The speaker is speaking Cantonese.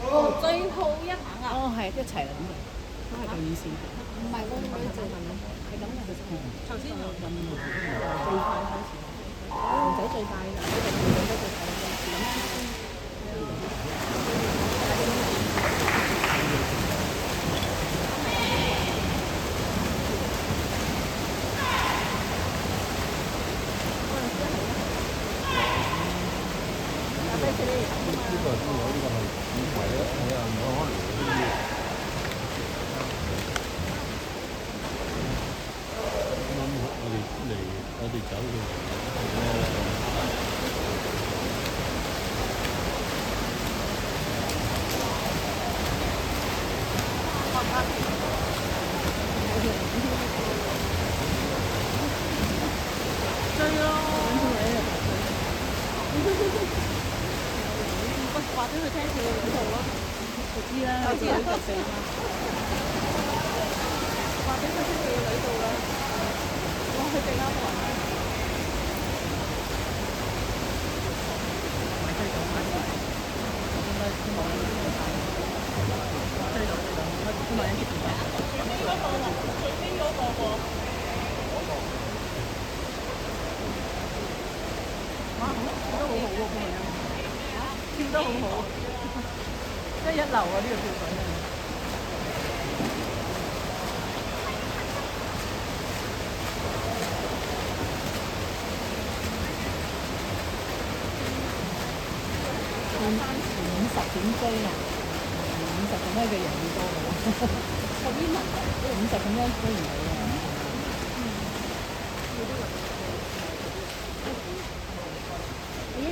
哦，最後一棒啊！哦，係一齊啦咁就，都係個意思。唔係個女仔係咁嘅，其實頭先有最快開始，唔使最快㗎，一定要最快咁。呢個係邊個？呢個係以為咧，係啊，唔可能呢啲。我哋走追咯！或者去聽佢嗰度咯，我知啦，我知啦，14啦。或者佢聽佢個女度啦。哇！佢哋啱喎。哇！跳得好好喎，佢哋跳得好好，真係一流啊！呢個跳水啊！50點追啊！50咁樣嘅容易多嘅喎，後邊50咁樣追唔到啊！耶！